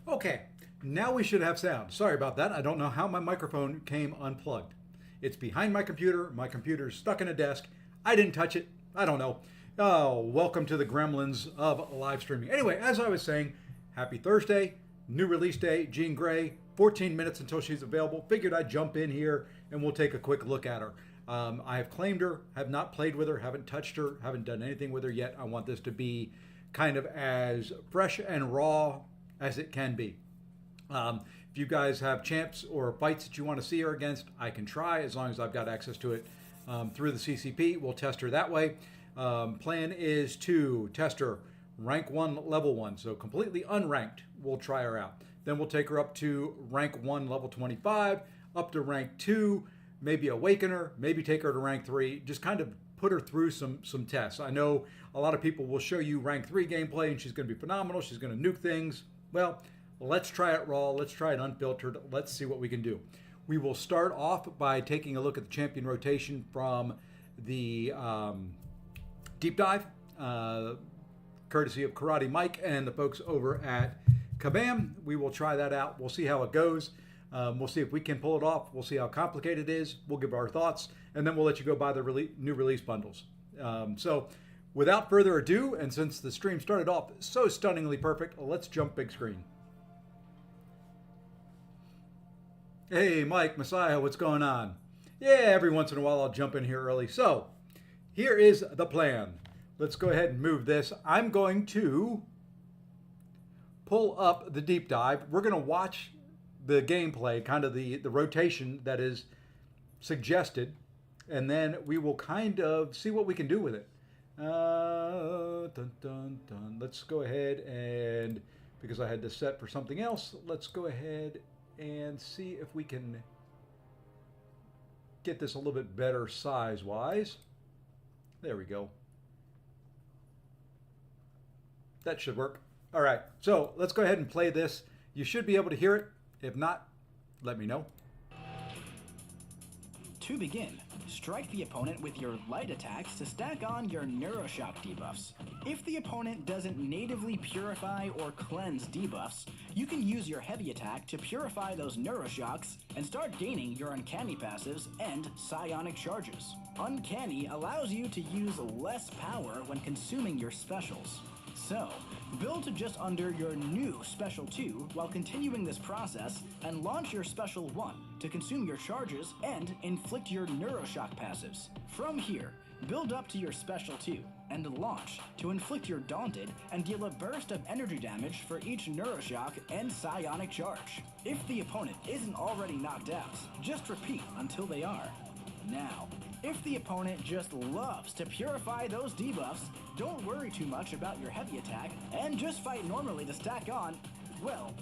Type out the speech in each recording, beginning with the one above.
Okay, now we should have sound. Sorry about that. I don't know how my microphone came unplugged. It's behind my computer. My computer's stuck in a desk. I didn't touch it. I don't know. Oh, welcome to the gremlins of live streaming. Anyway, as I was saying, happy Thursday, new release day, Jean Grey, 14 minutes until she's available. Figured I'd jump in here and we'll take a quick look at her. I have claimed her, have not played with her, haven't touched her, haven't done anything with her yet. I want this to be kind of as fresh and raw as it can be. If you guys have champs or fights that you want to see her against, I can try as long as I've got access to it through the CCP. We'll test her that way. Plan is to test her rank 1, level 1, so completely unranked. We'll try her out. Then we'll take her up to rank 1, level 25, up to rank 2, maybe awaken her, maybe take her to rank 3, just kind of put her through some tests. I know a lot of people will show you rank 3 gameplay and she's going to be phenomenal, she's going to nuke things. Well, let's try it raw, let's try it unfiltered, let's see what we can do. We will start off by taking a look at the champion rotation from the deep dive, courtesy of Karate Mike and the folks over at Kabam. We will try that out, we'll see how it goes. We'll see if we can pull it off. We'll see how complicated it is. We'll give our thoughts, and then we'll let you go buy the new release bundles. So without further ado, and since the stream started off so stunningly perfect, let's jump big screen. Hey, Mike, Messiah, what's going on? Yeah, every once in a while I'll jump in here early. So here is the plan. Let's go ahead and move this. I'm going to pull up the deep dive. We're going to watch the gameplay, kind of the rotation that is suggested, and then we will kind of see what we can do with it. Dun, dun, dun. Let's go ahead and, because I had this set for something else, let's go ahead and see if we can get this a little bit better size-wise. There we go. That should work. All right, so let's go ahead and play this. You should be able to hear it. If not, let me know. To begin, strike the opponent with your light attacks to stack on your Neuroshock debuffs. If the opponent doesn't natively purify or cleanse debuffs, you can use your heavy attack to purify those Neuroshocks and start gaining your Uncanny passives and Psionic charges. Uncanny allows you to use less power when consuming your specials. So, build to just under your new Special 2 while continuing this process, and launch your Special 1 to consume your charges and inflict your Neuroshock passives. From here, build up to your Special 2 and launch to inflict your Daunted and deal a burst of energy damage for each Neuroshock and Psionic charge. If the opponent isn't already knocked out, just repeat until they are. Now, if the opponent just loves to purify those debuffs, don't worry too much about your heavy attack and just fight normally to stack on, well,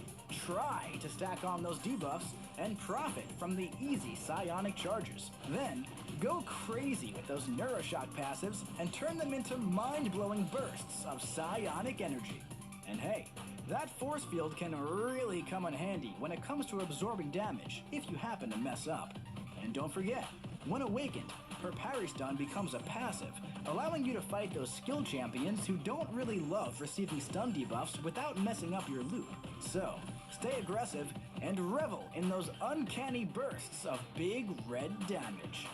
try to stack on those debuffs and profit from the easy Psionic charges. Then, go crazy with those Neuroshock passives and turn them into mind-blowing bursts of Psionic energy. And hey, that force field can really come in handy when it comes to absorbing damage if you happen to mess up. And don't forget, when awakened, her parry stun becomes a passive, allowing you to fight those skill champions who don't really love receiving stun debuffs without messing up your loop. So, stay aggressive and revel in those uncanny bursts of big red damage.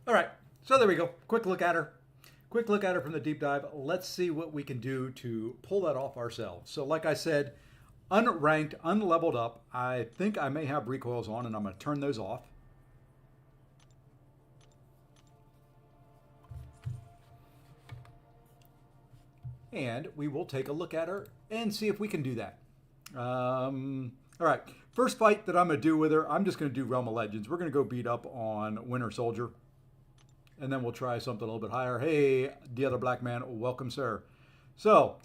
All right, so there we go. Quick look at her. Quick look at her from the deep dive. Let's see what we can do to pull that off ourselves. So like I said, unranked, unleveled up. I think I may have recoils on, and I'm going to turn those off. And we will take a look at her and see if we can do that. All right, first fight that I'm going to do with her, I'm just going to do Realm of Legends. We're going to go beat up on Winter Soldier, and then we'll try something a little bit higher. Hey, the other black man, welcome, sir. So,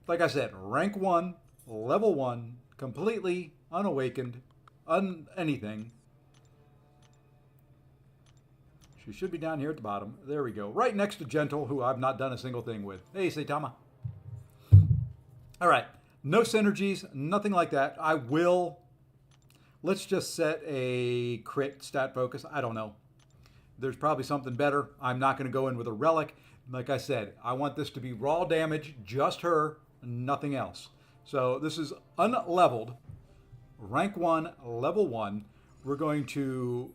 like I said, rank 1, level 1, completely unawakened, anything. She should be down here at the bottom. There we go. Right next to Gentle, who I've not done a single thing with. Hey, Saitama. All right. No synergies, nothing like that. I will, let's just set a crit stat focus. I don't know. There's probably something better. I'm not going to go in with a relic. Like I said, I want this to be raw damage, just her, nothing else. So this is unleveled, rank 1, level 1. We're going to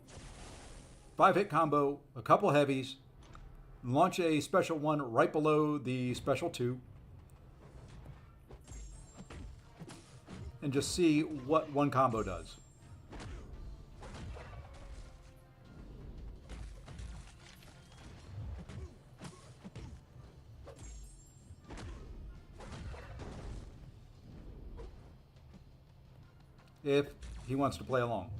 5-hit combo, a couple heavies, launch a special 1 right below the special 2, and just see what one combo does. If he wants to play along.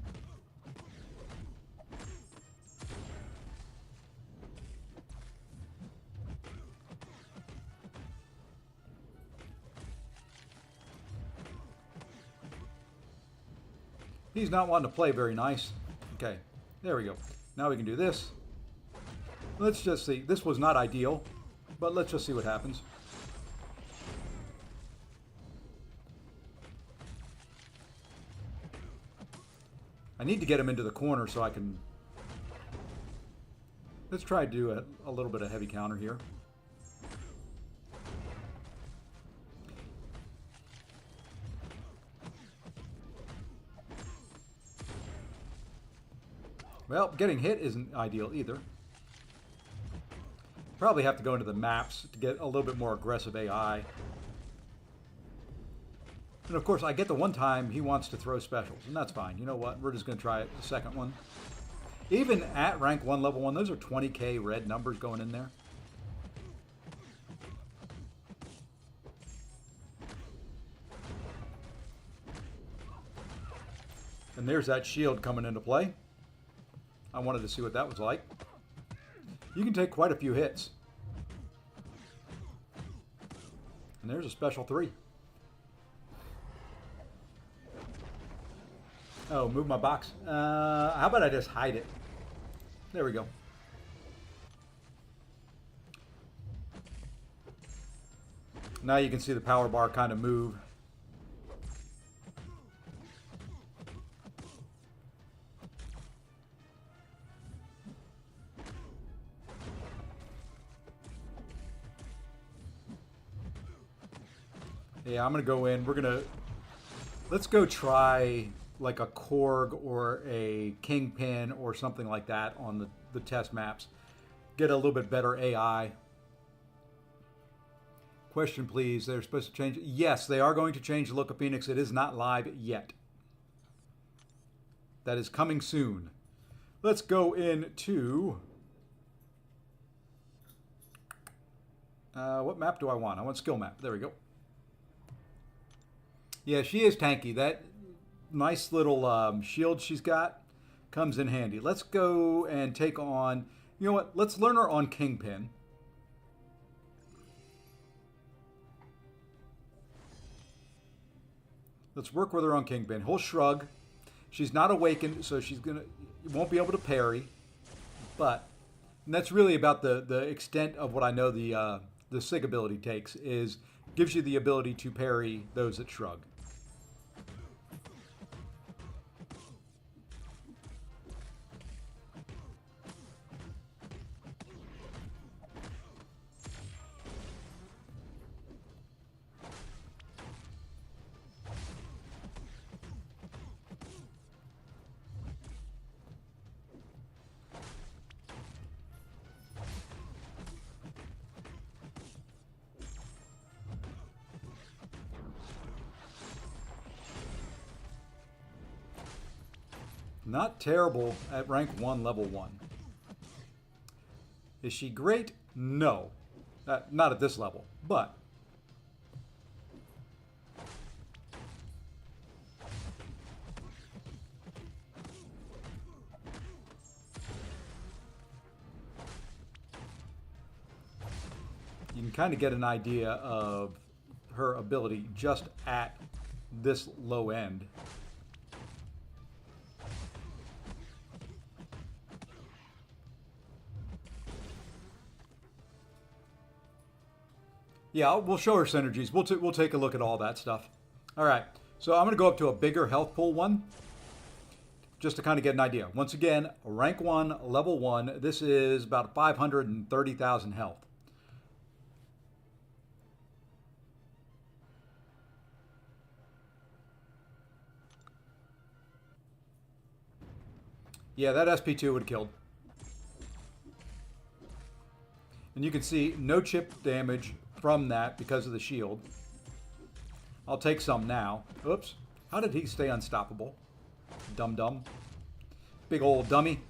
He's not wanting to play very nice. Okay, there we go. Now we can do this. Let's just see. This was not ideal, but let's just see what happens. I need to get him into the corner so I can... Let's try to do a little bit of heavy counter here. Well, getting hit isn't ideal either. Probably have to go into the maps to get a little bit more aggressive AI. And of course, I get the one time he wants to throw specials, and that's fine. You know what? We're just going to try it the second one. Even at rank 1, level 1, those are 20k red numbers going in there. And there's that shield coming into play. I wanted to see what that was like. You can take quite a few hits. And there's a special 3. Oh, move my box. How about I just hide it? There we go. Now you can see the power bar kind of move. Yeah, I'm going to go in. Let's go try like a Korg or a Kingpin or something like that on the test maps. Get a little bit better AI. Question, please. They're supposed to change. Yes, they are going to change the look of Phoenix. It is not live yet. That is coming soon. Let's go into... what map do I want? I want skill map. There we go. Yeah, she is tanky. That nice little shield she's got comes in handy. Let's go and take on... You know what? Let's learn her on Kingpin. Let's work with her on Kingpin. He'll shrug. She's not awakened, so won't be able to parry. But and that's really about the extent of what I know the SIG ability takes, is gives you the ability to parry those that shrug. Not terrible at rank 1, level 1. Is she great? No. Not at this level, but... you can kind of get an idea of her ability just at this low end. Yeah, we'll show her synergies. We'll take a look at all that stuff. All right, so I'm going to go up to a bigger health pool one, just to kind of get an idea. Once again, rank 1, level 1. This is about 530,000 health. Yeah, that SP2 would have killed. And you can see no chip damage from that because of the shield. I'll take some now. Oops. How did he stay unstoppable? Dum-dum. Big old dummy.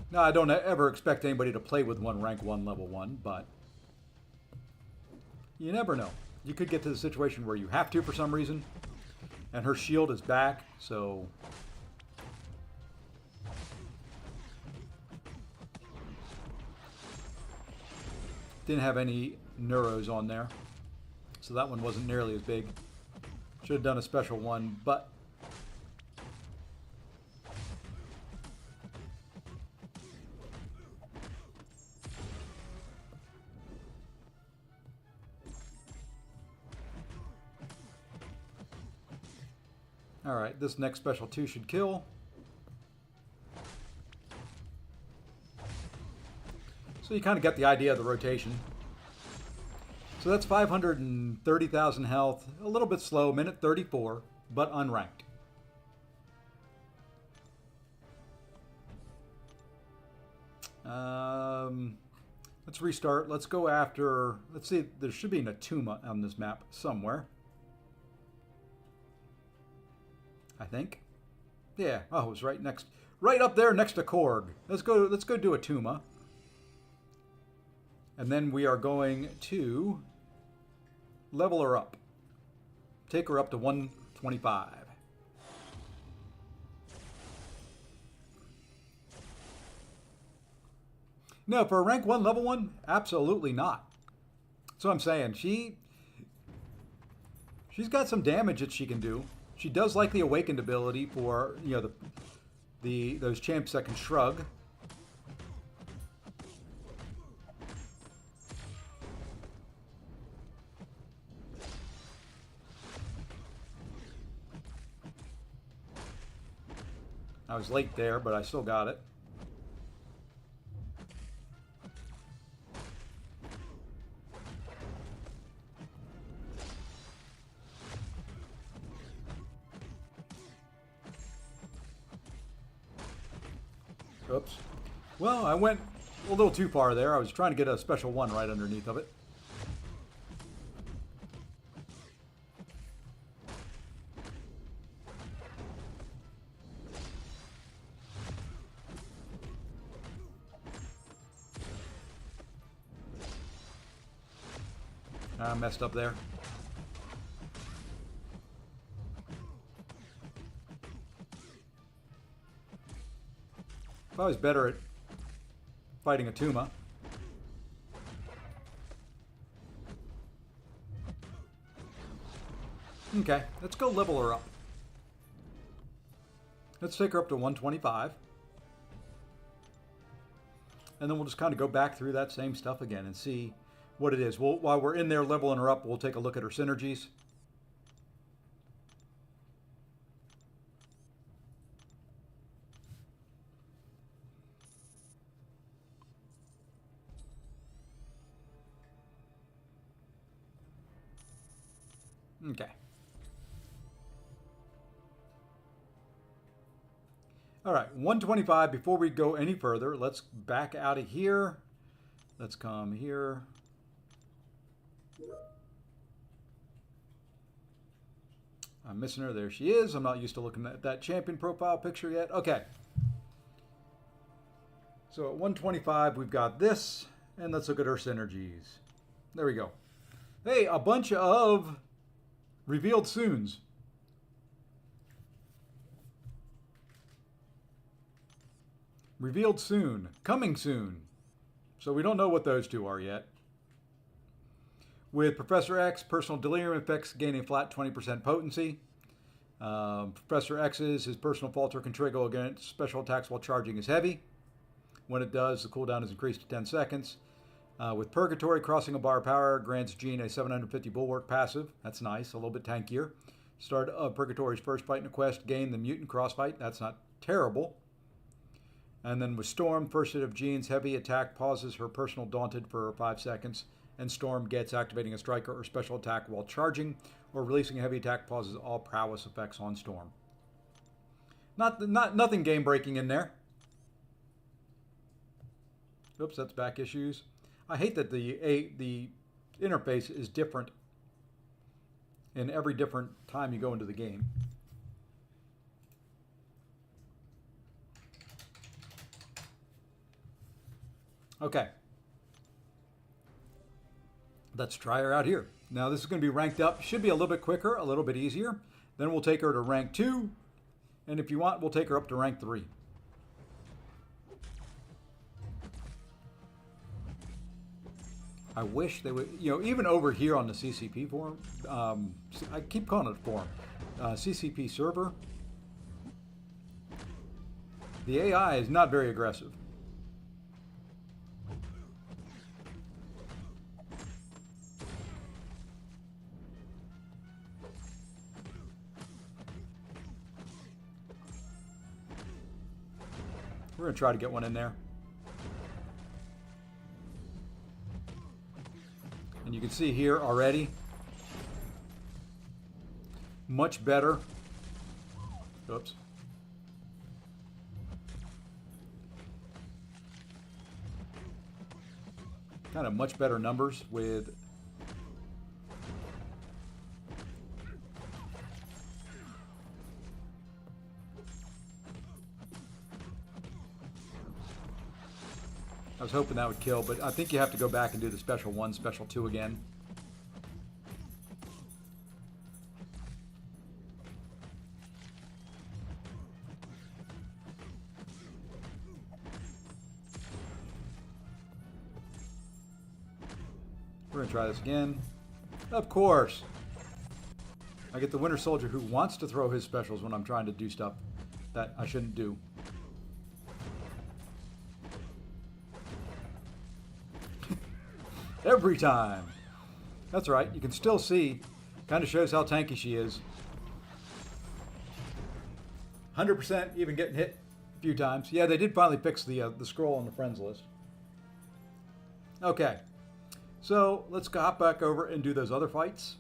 Now, I don't ever expect anybody to play with one rank 1, level 1, but you never know. You could get to the situation where you have to for some reason, and her shield is back, so... Didn't have any neuros on there, so that one wasn't nearly as big. Should have done a special one, but... Alright, this next special 2 should kill. So you kind of get the idea of the rotation. So that's 530,000 health. A little bit slow, minute 34, but unranked. Let's restart. Let's go after... Let's see, there should be an Atuma on this map somewhere. I think. Yeah. Oh, it was right next, right up there next to Korg. Let's go do a Tuma. And then we are going to level her up. Take her up to 125. No, for a rank 1, level 1, absolutely not. So I'm saying she's got some damage that she can do. She does like the awakened ability for, you know, those champs that can shrug. I was late there, but I still got it. Oops. Well, I went a little too far there. I was trying to get a special 1 right underneath of it. I messed up there. If I was better at fighting a Tuma. Okay, let's go level her up. Let's take her up to 125. And then we'll just kind of go back through that same stuff again and see what it is. While we're in there leveling her up, we'll take a look at her synergies. Okay. All right, 125. Before we go any further, let's back out of here. Let's come here. I'm missing her. There she is. I'm not used to looking at that champion profile picture yet. Okay. So at 125, we've got this. And let's look at her synergies. There we go. Hey, a bunch of revealed soons. Revealed soon. Coming soon. So we don't know what those two are yet. With Professor X, personal delirium effects gaining flat 20% potency. Professor X's, his personal falter can trigger against special attacks while charging is heavy. When it does, the cooldown is increased to 10 seconds. With Purgatory, crossing a bar of power grants Jean a 750 Bulwark passive. That's nice, a little bit tankier. Start of Purgatory's first fight in a quest, gain the Mutant Crossfight. That's not terrible. And then with Storm, first hit of Jean's heavy attack pauses her personal Daunted for 5 seconds. And Storm gets activating a striker or special attack while charging, or releasing a heavy attack pauses all prowess effects on Storm. Nothing game breaking in there. Oops, that's back issues. I hate that the interface is different in every different time you go into the game. Okay. Let's try her out here. Now this is going to be ranked up. Should be a little bit quicker, a little bit easier. Then we'll take her to rank 2. And if you want, we'll take her up to rank 3. I wish they would, even over here on the CCP forum, I keep calling it forum, CCP server, the AI is not very aggressive. We're going to try to get one in there. And you can see here already, much better. Oops. Kind of much better numbers with I was hoping that would kill, but I think you have to go back and do the special 1, special 2 again. We're going to try this again. Of course. I get the Winter Soldier who wants to throw his specials when I'm trying to do stuff that I shouldn't do. Every time. That's right. You can still see. Kind of shows how tanky she is. 100% even getting hit a few times. Yeah, they did finally fix the scroll on the friends list. Okay. So let's hop back over and do those other fights.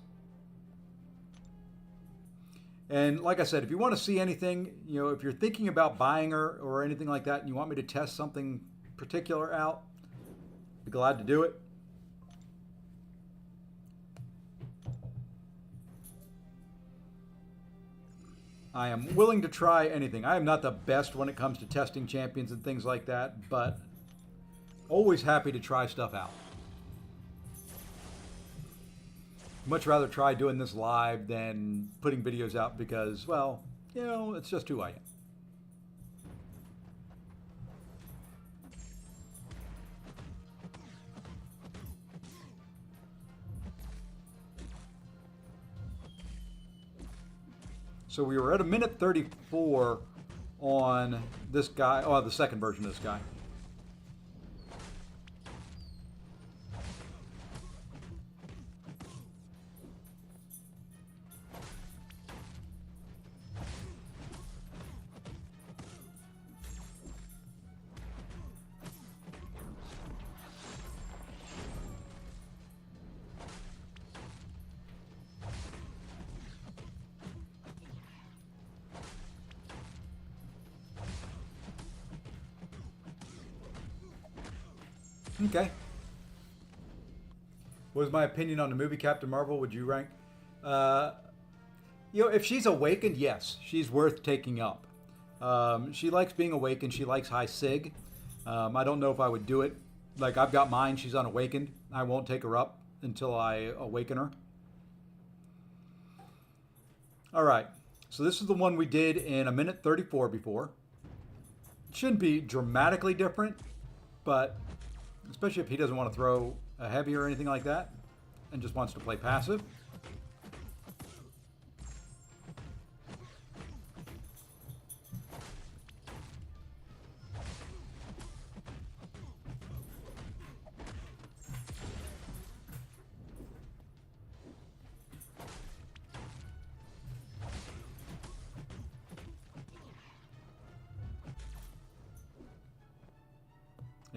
And like I said, if you want to see anything, if you're thinking about buying her or anything like that and you want me to test something particular out, I'd be glad to do it. I am willing to try anything. I am not the best when it comes to testing champions and things like that, but always happy to try stuff out. Much rather try doing this live than putting videos out because, well, it's just who I am. So we were at 1:34 on this guy, the second version of this guy. Okay. What was my opinion on the movie Captain Marvel? Would you rank? If she's awakened, yes, she's worth taking up. She likes being awakened. She likes high sig. I don't know if I would do it. Like, I've got mine. She's unawakened. I won't take her up until I awaken her. All right. So this is the one we did in 1:34 before. It shouldn't be dramatically different, but especially if he doesn't want to throw a heavy or anything like that and just wants to play passive.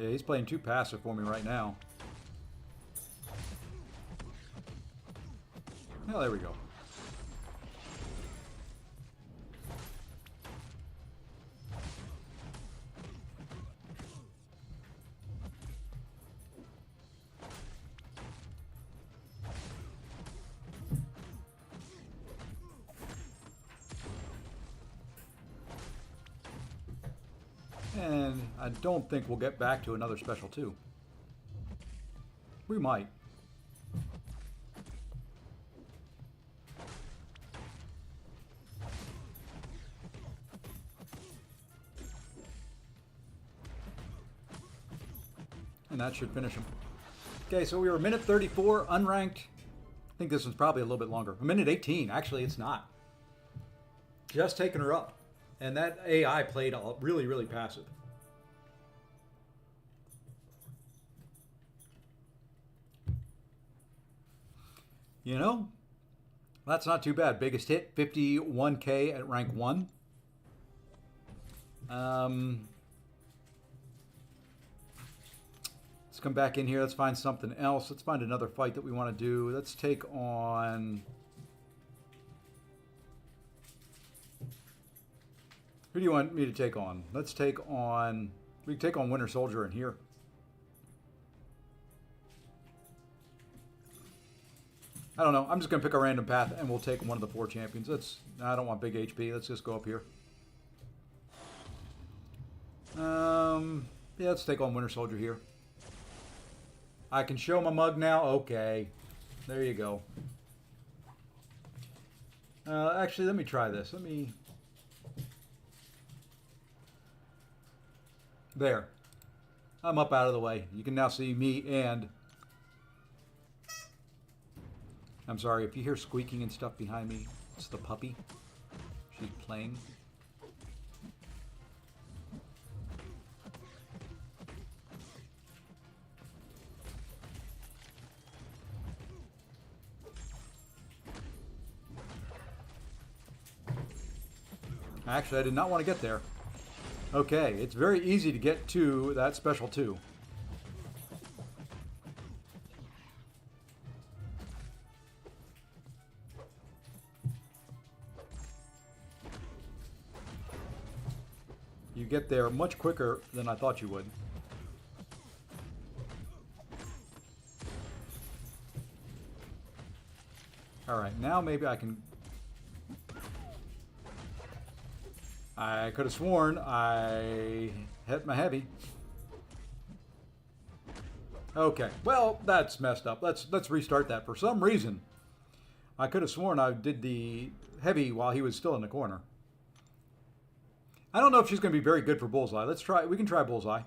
Yeah, he's playing too passive for me right now. Oh, there we go. And I don't think we'll get back to another special 2. We might. And that should finish him. Okay, so we were a minute 34, unranked. I think this one's probably a little bit longer. A minute 18. Actually, it's not. Just taking her up. And that AI played really, really passive. You know, that's not too bad. Biggest hit, 51K at rank 1. Let's come back in here. Let's find something else. Let's find another fight that we want to do. Let's take on... Who do you want me to take on? Let's take on... We can take on Winter Soldier in here. I don't know. I'm just going to pick a random path and we'll take one of the 4 champions. I don't want big HP. Let's just go up here. Yeah, let's take on Winter Soldier here. I can show my mug now. Okay. There you go. Actually, let me try this. There. I'm up out of the way. You can now see me and... I'm sorry, if you hear squeaking and stuff behind me, it's the puppy. She's playing. Actually, I did not want to get there. Okay, it's very easy to get to that special 2. You get there much quicker than I thought you would. Alright, now maybe I can... I could have sworn I hit my heavy. Okay, well, that's messed up. Let's restart that. For some reason, I could have sworn I did the heavy while he was still in the corner. I don't know if she's going to be very good for Bullseye. Let's try. We can try Bullseye.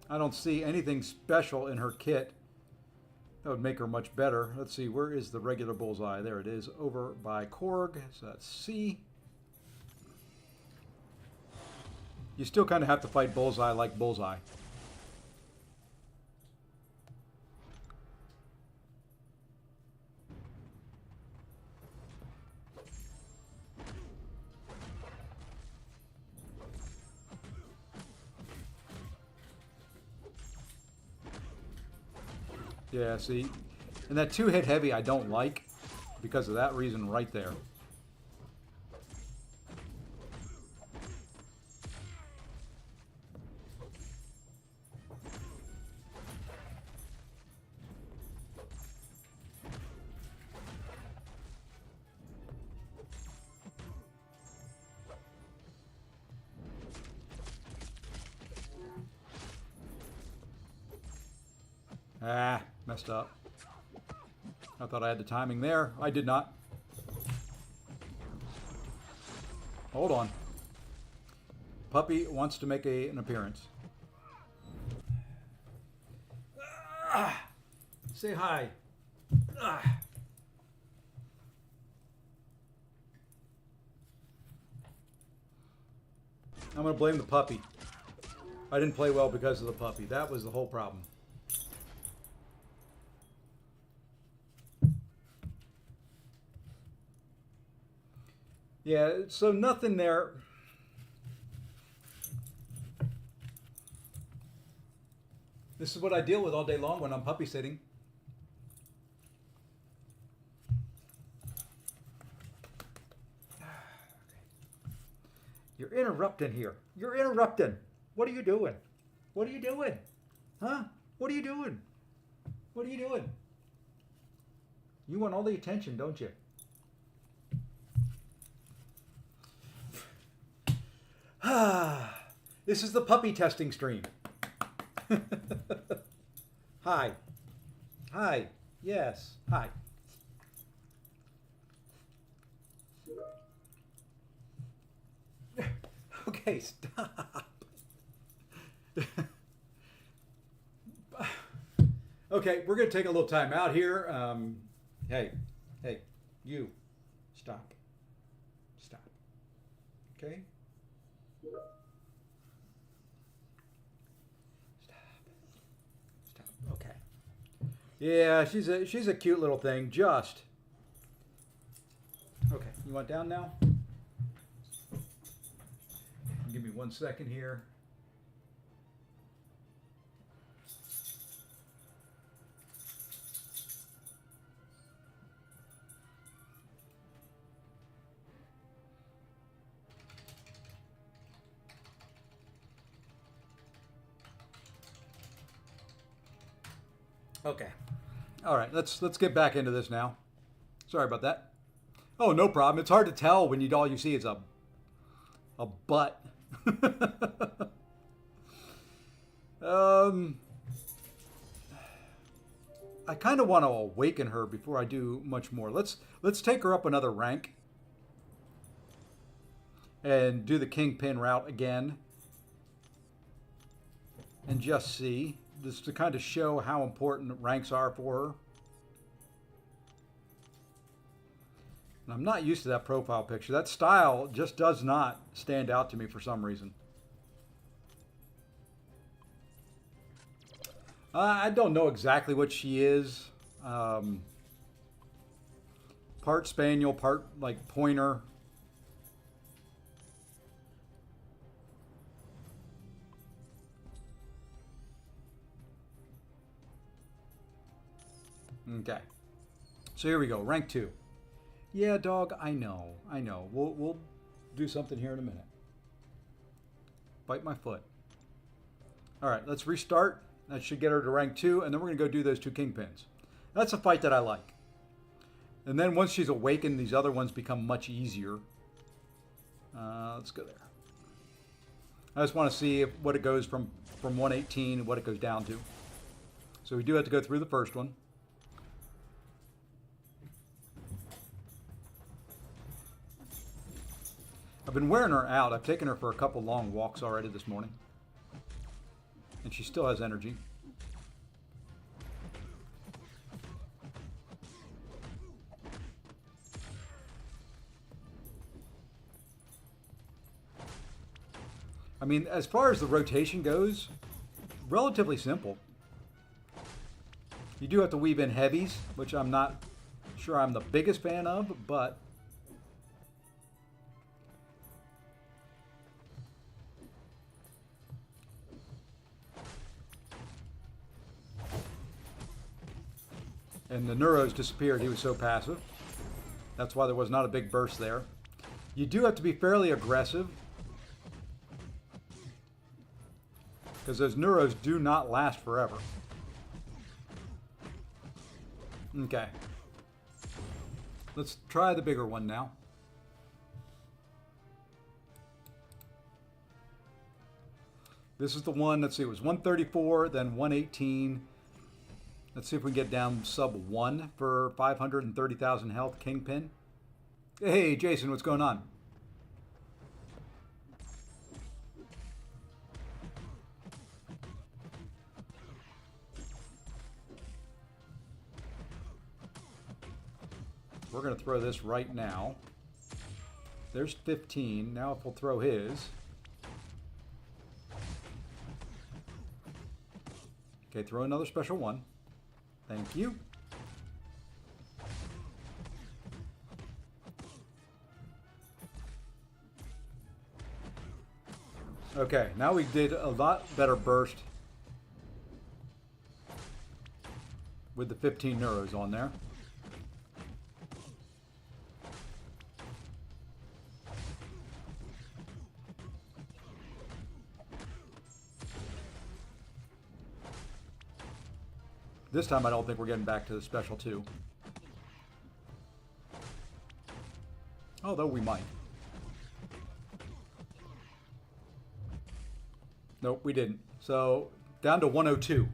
I don't see anything special in her kit that would make her much better. Let's see. Where is the regular Bullseye? There it is. Over by Korg. So that's C. You still kind of have to fight Bullseye like Bullseye. Yeah, see, and that 2-hit heavy I don't like because of that reason right there. Ah, messed up. I thought I had the timing there. I did not. Hold on. Puppy wants to make an appearance. Say hi. I'm going to blame the puppy. I didn't play well because of the puppy. That was the whole problem. Yeah, so nothing there. This is what I deal with all day long when I'm puppy sitting. You're interrupting here. You're interrupting. What are you doing? What are you doing? Huh? What are you doing? What are you doing? You want all the attention, don't you? This is the puppy testing stream. Hi. Hi. Yes. Hi. Okay, stop. Okay, we're going to take a little time out here. Hey, you. Stop. Stop. Okay? Stop. Okay. Yeah, she's a cute little thing. Just. Okay, you want down now? Give me 1 second here. Okay. All right, let's get back into this now. Sorry about that. Oh, no problem. It's hard to tell when all you see is a butt. I kind of want to awaken her before I do much more. Let's take her up another rank and do the kingpin route again and just see. Just to kind of show how important ranks are for her. And I'm not used to that profile picture. That style just does not stand out to me for some reason. I don't know exactly what she is. Part spaniel, part like pointer. Okay. So here we go. Rank 2. Yeah, dog, I know. We'll do something here in a minute. Bite my foot. All right, let's restart. That should get her to rank 2, and then we're going to go do those 2 kingpins. That's a fight that I like. And then once she's awakened, these other ones become much easier. Let's go there. I just want to see what it goes from 118 and what it goes down to. So we do have to go through the first one. I've been wearing her out. I've taken her for a couple long walks already this morning. And she still has energy. I mean, as far as the rotation goes, relatively simple. You do have to weave in heavies, which I'm not sure I'm the biggest fan of, but and the Neuros disappeared. He was so passive. That's why there was not a big burst there. You do have to be fairly aggressive, because those Neuros do not last forever. Okay. Let's try the bigger one now. This is the one, let's see, it was 134, then 118. Let's see if we can get down sub 1 for 530,000 health, Kingpin. Hey, Jason, what's going on? We're going to throw this right now. There's 15. Now if we'll throw his. Okay, throw another special one. Thank you. Okay, now we did a lot better burst. with the 15 neuros on there. This time I don't think we're getting back to the special 2. Although we might. Nope, we didn't. So, down to 102.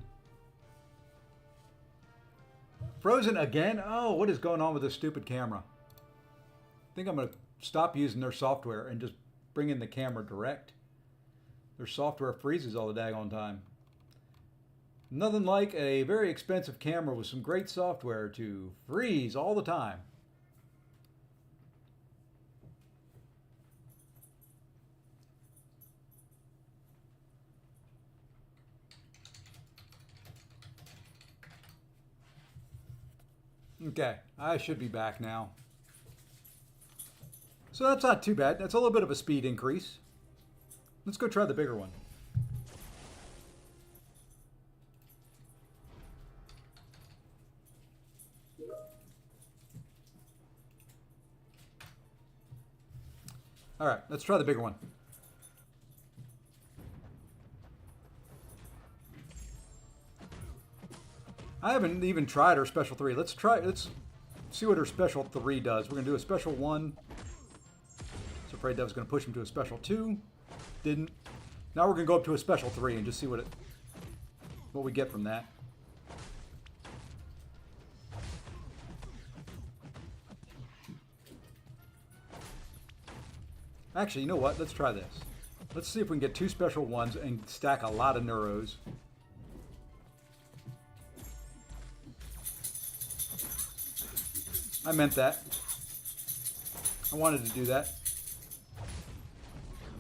Frozen again? Oh, what is going on with this stupid camera? I think I'm going to stop using their software and just bring in the camera direct. Their software freezes all the daggone time. Nothing like a very expensive camera with some great software to freeze all the time. Okay, I should be back now. So that's not too bad. That's a little bit of a speed increase. Let's go try the bigger one. All right, let's try the bigger one. I haven't even tried her special 3. Let's see what her special 3 does. We're gonna do a special 1. I was afraid that was gonna push him to a special 2. Didn't. Now we're gonna go up to a special 3 and just see what we get from that. Actually, you know what? Let's try this. Let's see if we can get 2 special 1s and stack a lot of neuros. I meant that. I wanted to do that.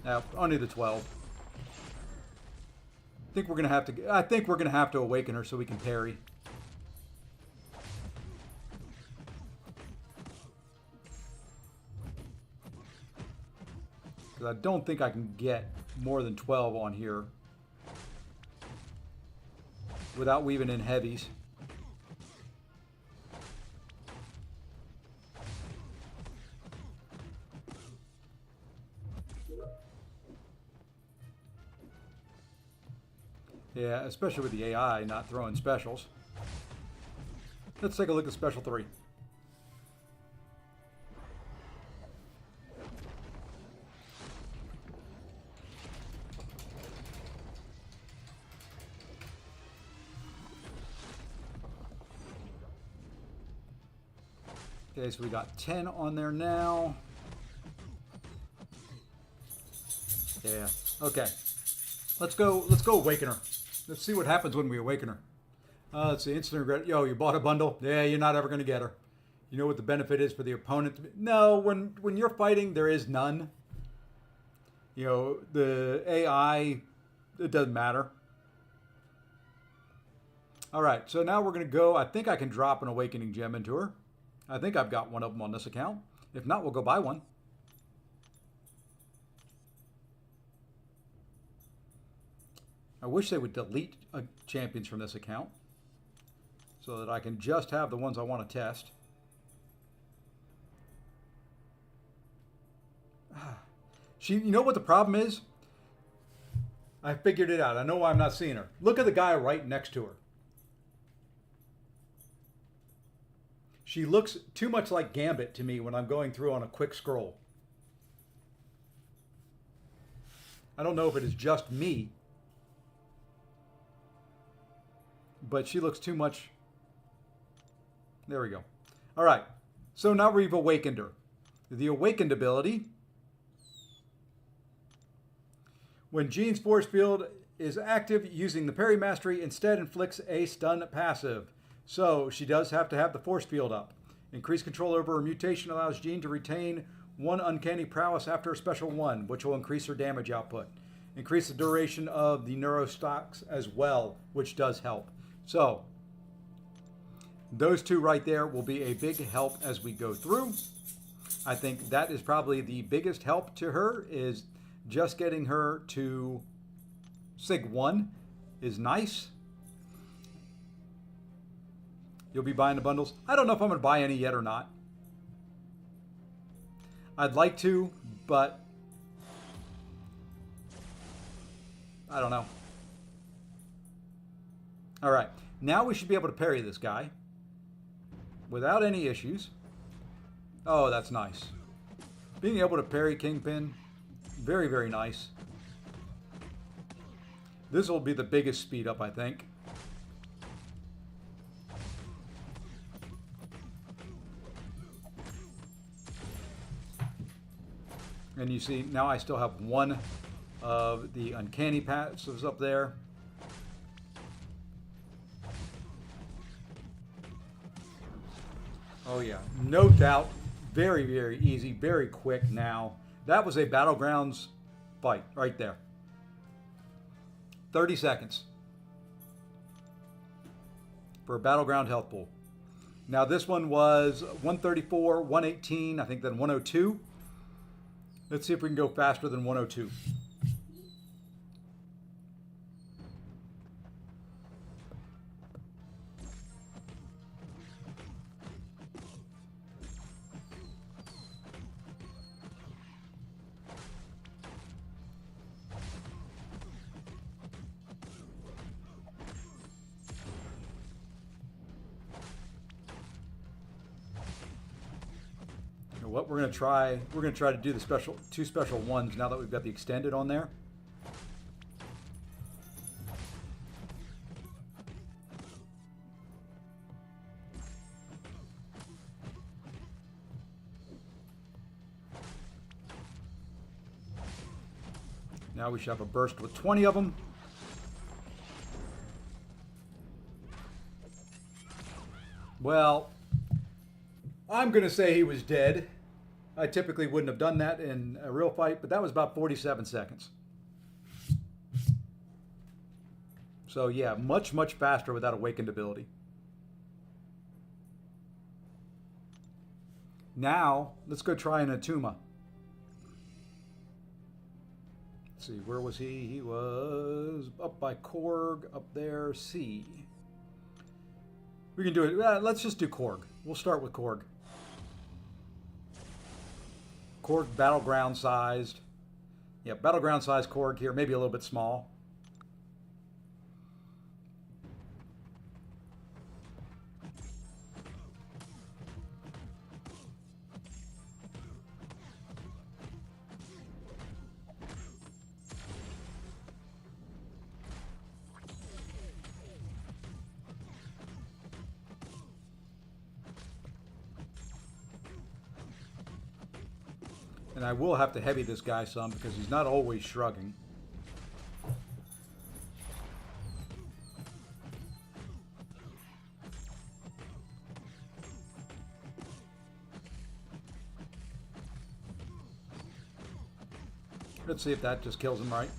Now, only the 12. I think we're gonna have to awaken her so we can parry. Because I don't think I can get more than 12 on here without weaving in heavies. Yeah, especially with the AI not throwing specials. Let's take a look at special 3. Okay, so we got 10 on there now. Yeah, okay. Let's go awaken her. Let's see what happens when we awaken her. Let's see, instant regret. Yo, you bought a bundle? Yeah, you're not ever going to get her. You know what the benefit is for the opponent? No, when you're fighting, there is none. You know, the AI, it doesn't matter. All right, so now we're going to go. I think I can drop an awakening gem into her. I think I've got one of them on this account. If not, we'll go buy one. I wish they would delete champions from this account so that I can just have the ones I want to test. You know what the problem is? I figured it out. I know why I'm not seeing her. Look at the guy right next to her. She looks too much like Gambit to me when I'm going through on a quick scroll. I don't know if it is just me, but she looks too much. There we go. All right. So now we've awakened her. The awakened ability. When Jean's force field is active, using the parry mastery instead inflicts a stun passive. So she does have to have the force field up. Increased control over her mutation allows Jean to retain 1 uncanny prowess after a special 1, which will increase her damage output. Increase the duration of the neuro stocks as well, which does help. So those 2 right there will be a big help as we go through. I think that is probably the biggest help to her, is just getting her to Sig 1 is nice. You'll be buying the bundles? I don't know if I'm going to buy any yet or not. I'd like to, but I don't know. All right. Now we should be able to parry this guy without any issues. Oh, that's nice. Being able to parry Kingpin, very, very nice. This will be the biggest speed up, I think. And you see, now I still have one of the uncanny passives up there. Oh yeah, no doubt. Very, very easy, very quick now. That was a Battlegrounds fight right there. 30 seconds for a Battleground health pool. Now this one was 134, 118, I think then 102. Let's see if we can go faster than 102. What we're going to try to do the two special ones now that we've got the extended on there. Now we should have a burst with 20 of them. Well, I'm going to say he was dead. I typically wouldn't have done that in a real fight, but that was about 47 seconds. So yeah, much, much faster without awakened ability. Now, let's go try an Atuma. Let's see, where was he? He was up by Korg, up there, C. We can do it. Let's just do Korg. We'll start with Korg. Korg battleground sized. Yeah, battleground sized Korg here, maybe a little bit small. And I will have to heavy this guy some because he's not always shrugging. Let's see if that just kills him right.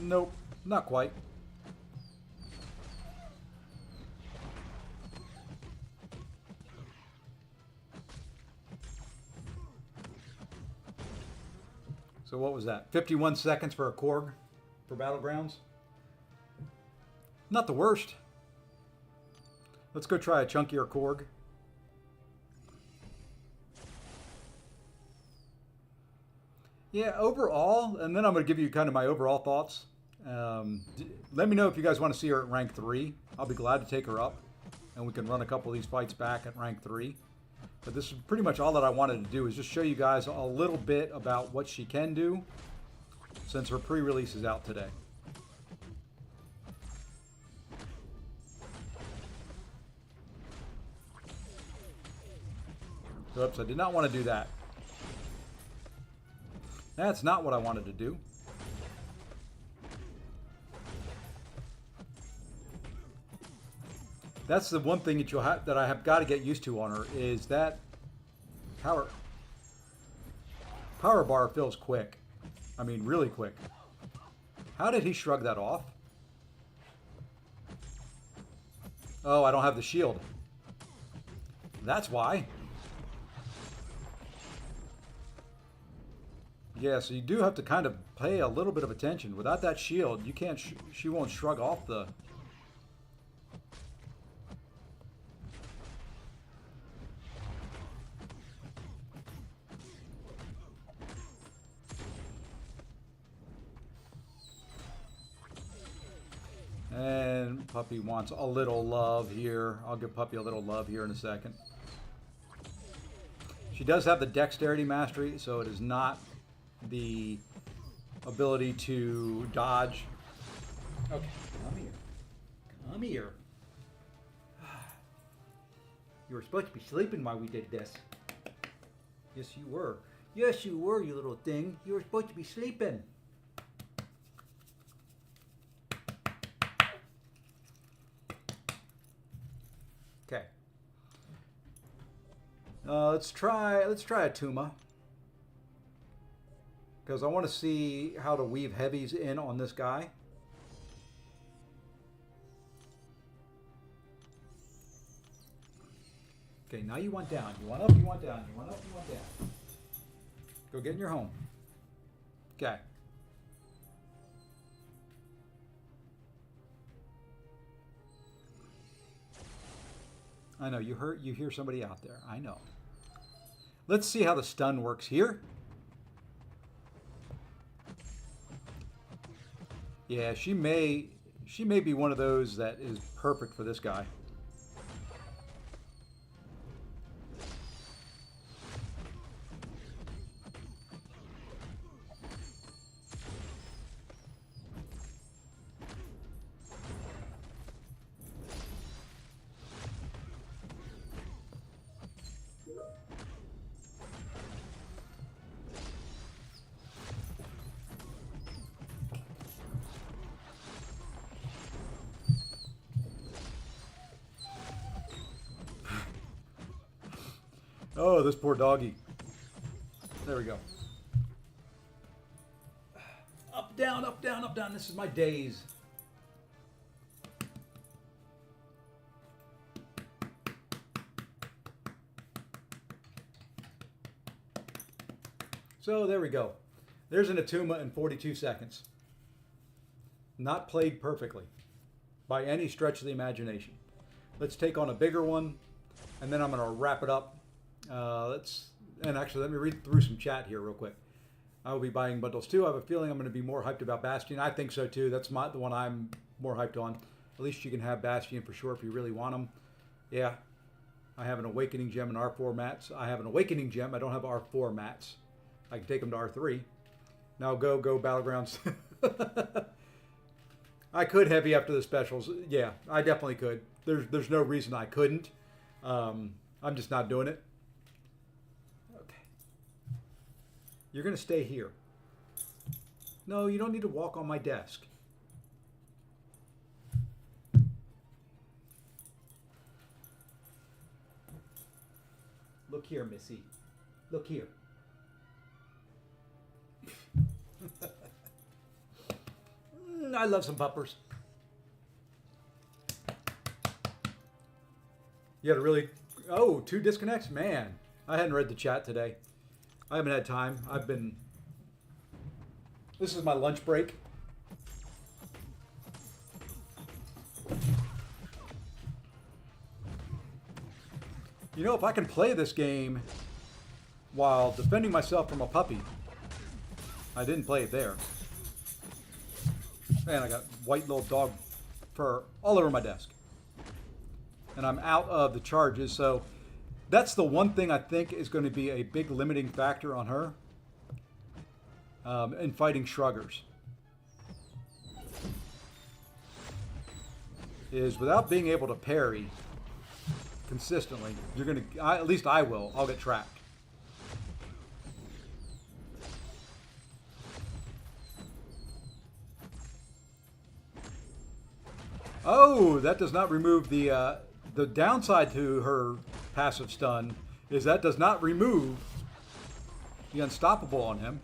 Nope, not quite. So what was that? 51 seconds for a Korg for Battlegrounds? Not the worst. Let's go try a chunkier Korg. Yeah, overall, and then I'm going to give you kind of my overall thoughts. Let me know if you guys want to see her at rank 3. I'll be glad to take her up, and we can run a couple of these fights back at rank 3. But this is pretty much all that I wanted to do, is just show you guys a little bit about what she can do since her pre-release is out today. Oops, I did not want to do that. That's not what I wanted to do. That's the one thing that I have got to get used to on her, is that power bar feels quick. I mean, really quick. How did he shrug that off? Oh, I don't have the shield. That's why. Yeah, so you do have to kind of pay a little bit of attention. Without that shield, you can't. She won't shrug off the. And Puppy wants a little love here. I'll give Puppy a little love here in a second. She does have the dexterity mastery, so it is not the ability to dodge. Okay, come here. Come here. You were supposed to be sleeping while we did this. Yes, you were. Yes, you were, you little thing. You were supposed to be sleeping. Okay. Let's try a Tuma. Because I want to see how to weave heavies in on this guy. Okay, now you want down. You want up, you want down. You want up, you want down. Go get in your home. Okay. I know, you hear somebody out there. I know. Let's see how the stun works here. Yeah, she may be one of those that is perfect for this guy. Oh, this poor doggy. There we go. Up, down, up, down, up, down. This is my days. So there we go. There's an Atuma in 42 seconds. Not played perfectly by any stretch of the imagination. Let's take on a bigger one, and then I'm going to wrap it up. Let me read through some chat here real quick. I will be buying bundles too. I have a feeling I'm going to be more hyped about Bastion. I think so too. That's the one I'm more hyped on. At least you can have Bastion for sure if you really want them. Yeah. I have an Awakening Gem and R4 mats. I have an Awakening Gem. I don't have R4 mats. I can take them to R3. Now go Battlegrounds. I could heavy after the specials. Yeah, I definitely could. There's no reason I couldn't. I'm just not doing it. You're going to stay here. No, you don't need to walk on my desk. Look here, Missy. Look here. I love some puppers. You had a really... Oh, 2 disconnects? Man, I hadn't read the chat today. I haven't had time. This is my lunch break. You know, if I can play this game while defending myself from a puppy, I didn't play it there. Man, I got white little dog fur all over my desk. And I'm out of the charges, so... That's the one thing I think is going to be a big limiting factor on her in fighting Shruggers. Is without being able to parry consistently, you're going to, at least I will, I'll get trapped. Oh, that does not remove the downside to her passive stun is that does not remove the unstoppable on him.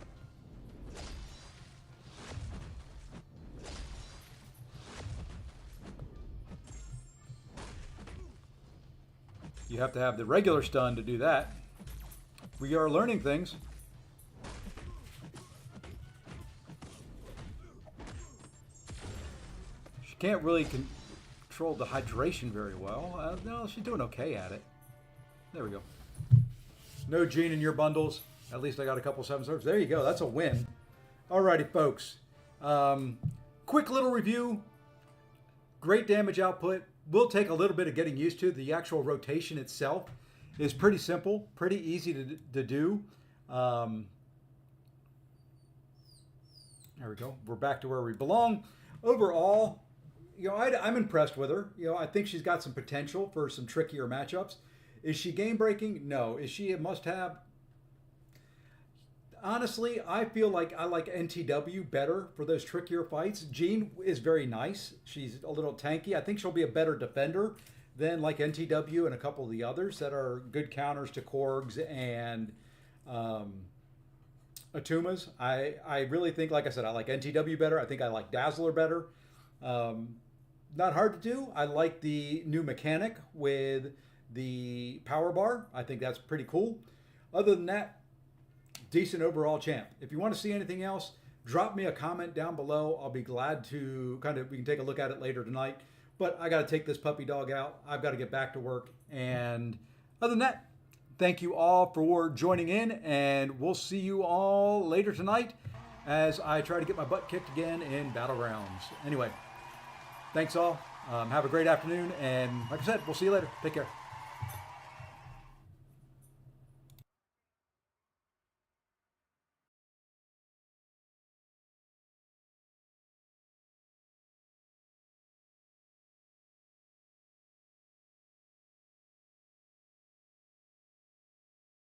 You have to have the regular stun to do that. We are learning things. She can't really control the hydration very well. No, she's doing okay at it. There we go. No Gene in your bundles. At least I got a couple 7 servers. There you go. That's a win. Alrighty, folks. Quick little review. Great damage output. Will take a little bit of getting used to. The actual rotation itself is pretty simple, pretty easy to do. There we go. We're back to where we belong. Overall, I'm impressed with her. I think she's got some potential for some trickier matchups. Is she game breaking? No. Is she a must-have? Honestly, I feel like I like NTW better for those trickier fights. Jean is very nice. She's a little tanky. I think she'll be a better defender than like NTW and a couple of the others that are good counters to Korgs and Atumas. I really think, like I said, I like NTW better. I think I like Dazzler better. Not hard to do. I like the new mechanic with the power bar. I think that's pretty cool. Other than that, decent overall champ. If you want to see anything else, drop me a comment down below. I'll be glad to we can take a look at it later tonight. But I got to take this puppy dog out. I've got to get back to work. And other than that, thank you all for joining in. And we'll see you all later tonight as I try to get my butt kicked again in Battlegrounds. Anyway, thanks all. Have a great afternoon. And like I said, we'll see you later. Take care.